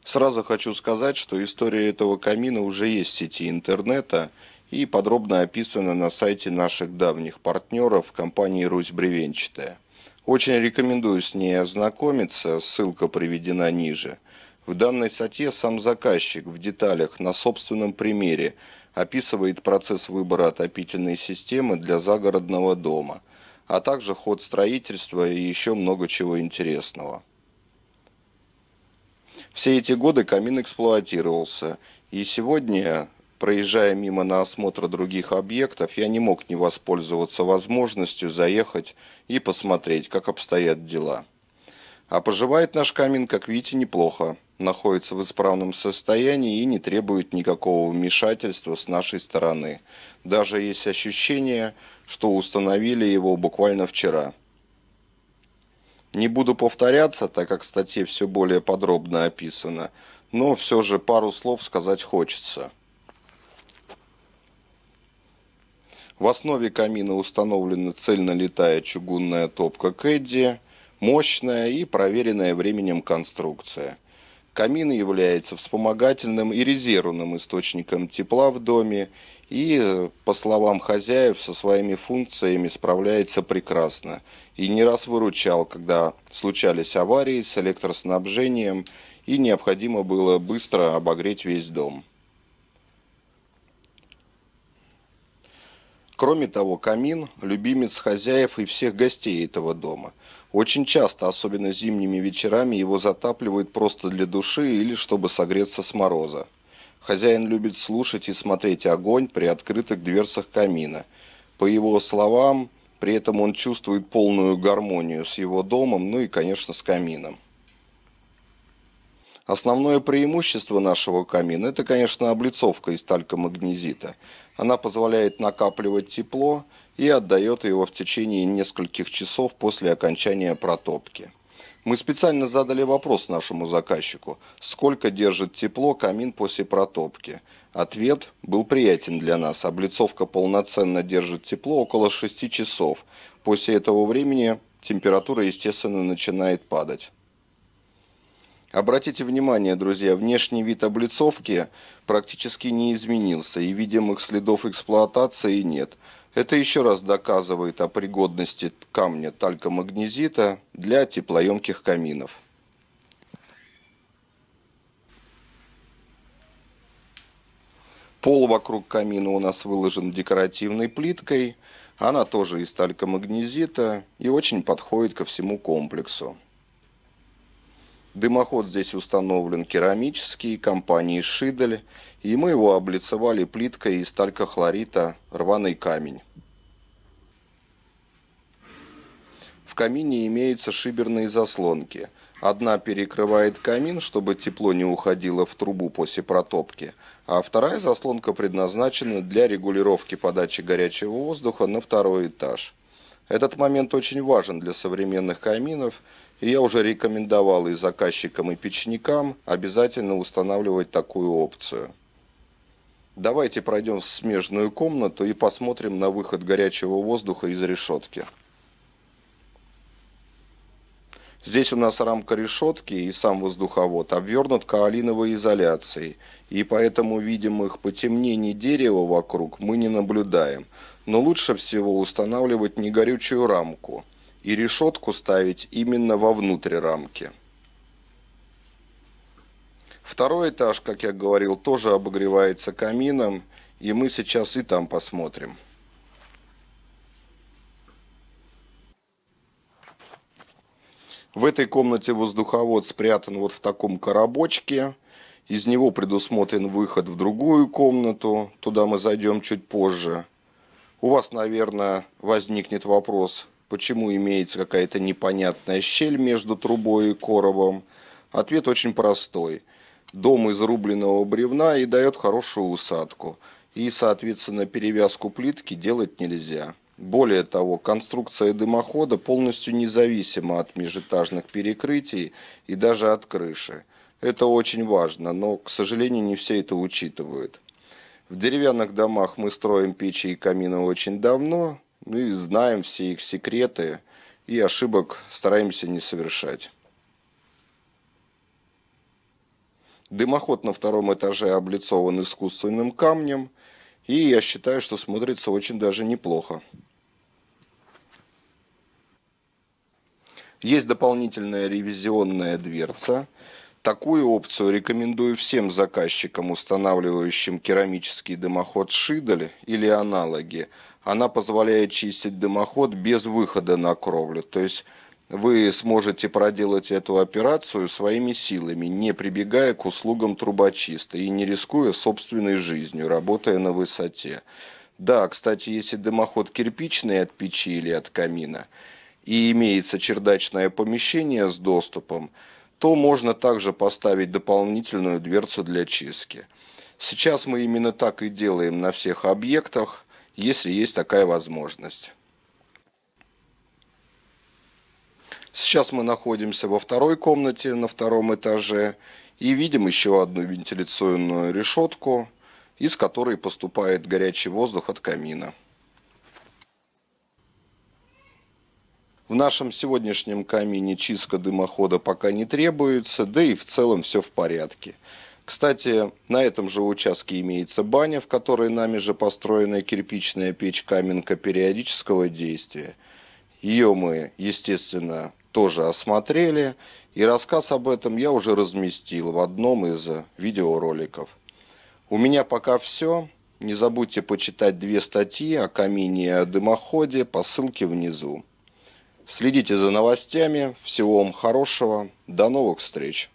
Сразу хочу сказать, что история этого камина уже есть в сети интернета и подробно описана на сайте наших давних партнеров компании «Русь Бревенчатая». Очень рекомендую с ней ознакомиться, ссылка приведена ниже. В данной статье сам заказчик в деталях на собственном примере описывает процесс выбора отопительной системы для загородного дома, а также ход строительства и еще много чего интересного. Все эти годы камин эксплуатировался, и сегодня, проезжая мимо на осмотр других объектов, я не мог не воспользоваться возможностью заехать и посмотреть, как обстоят дела. А поживает наш камин, как видите, неплохо, находится в исправном состоянии и не требует никакого вмешательства с нашей стороны. Даже есть ощущение, что установили его буквально вчера. Не буду повторяться, так как в статье все более подробно описано, но все же пару слов сказать хочется. В основе камина установлена цельнолитая чугунная топка Кэдди, мощная и проверенная временем конструкция. Камин является вспомогательным и резервным источником тепла в доме и, по словам хозяев, со своими функциями справляется прекрасно и не раз выручал, когда случались аварии с электроснабжением и необходимо было быстро обогреть весь дом. Кроме того, камин – любимец хозяев и всех гостей этого дома. Очень часто, особенно зимними вечерами, его затапливают просто для души или чтобы согреться с мороза. Хозяин любит слушать и смотреть огонь при открытых дверцах камина. По его словам, при этом он чувствует полную гармонию с его домом, ну и, конечно, с камином. Основное преимущество нашего камина – это, конечно, облицовка из талькомагнезита. Она позволяет накапливать тепло и отдает его в течение нескольких часов после окончания протопки. Мы специально задали вопрос нашему заказчику, сколько держит тепло камин после протопки. Ответ был приятен для нас. Облицовка полноценно держит тепло около 6 часов. После этого времени температура, естественно, начинает падать. Обратите внимание, друзья, внешний вид облицовки практически не изменился, и видимых следов эксплуатации нет. Это еще раз доказывает о пригодности камня талькомагнезита для теплоемких каминов. Пол вокруг камина у нас выложен декоративной плиткой, она тоже из талькомагнезита и очень подходит ко всему комплексу. Дымоход здесь установлен керамический, компании «Шидель», и мы его облицевали плиткой из талькохлорита «Рваный камень». В камине имеются шиберные заслонки. Одна перекрывает камин, чтобы тепло не уходило в трубу после протопки, а вторая заслонка предназначена для регулировки подачи горячего воздуха на второй этаж. Этот момент очень важен для современных каминов, и я уже рекомендовал и заказчикам, и печникам обязательно устанавливать такую опцию. Давайте пройдем в смежную комнату и посмотрим на выход горячего воздуха из решетки. Здесь у нас рамка решетки и сам воздуховод обвернут каолиновой изоляцией, и поэтому видимых потемнений дерева вокруг мы не наблюдаем. Но лучше всего устанавливать негорючую рамку и решетку ставить именно вовнутрь рамки. Второй этаж, как я говорил, тоже обогревается камином, и мы сейчас и там посмотрим. В этой комнате воздуховод спрятан вот в таком коробочке. Из него предусмотрен выход в другую комнату. Туда мы зайдем чуть позже. У вас, наверное, возникнет вопрос, почему имеется какая-то непонятная щель между трубой и коробом. Ответ очень простой. Дом из рубленого бревна и дает хорошую усадку. И, соответственно, перевязку плитки делать нельзя. Более того, конструкция дымохода полностью независима от межэтажных перекрытий и даже от крыши. Это очень важно, но, к сожалению, не все это учитывают. В деревянных домах мы строим печи и камины очень давно, и знаем все их секреты, и ошибок стараемся не совершать. Дымоход на втором этаже облицован искусственным камнем, и я считаю, что смотрится очень даже неплохо. Есть дополнительная ревизионная дверца. Такую опцию рекомендую всем заказчикам, устанавливающим керамический дымоход Шидель или аналоги. Она позволяет чистить дымоход без выхода на кровлю. То есть вы сможете проделать эту операцию своими силами, не прибегая к услугам трубочиста и не рискуя собственной жизнью, работая на высоте. Да, кстати, если дымоход кирпичный от печи или от камина и имеется чердачное помещение с доступом, то можно также поставить дополнительную дверцу для чистки. Сейчас мы именно так и делаем на всех объектах, если есть такая возможность. Сейчас мы находимся во второй комнате на втором этаже и видим еще одну вентиляционную решетку, из которой поступает горячий воздух от камина. В нашем сегодняшнем камине чистка дымохода пока не требуется, да и в целом все в порядке. Кстати, на этом же участке имеется баня, в которой нами же построена кирпичная печь-каменка периодического действия. Ее мы, естественно, тоже осмотрели, и рассказ об этом я уже разместил в одном из видеороликов. У меня пока все. Не забудьте почитать 2 статьи о камине и о дымоходе по ссылке внизу. Следите за новостями. Всего вам хорошего. До новых встреч.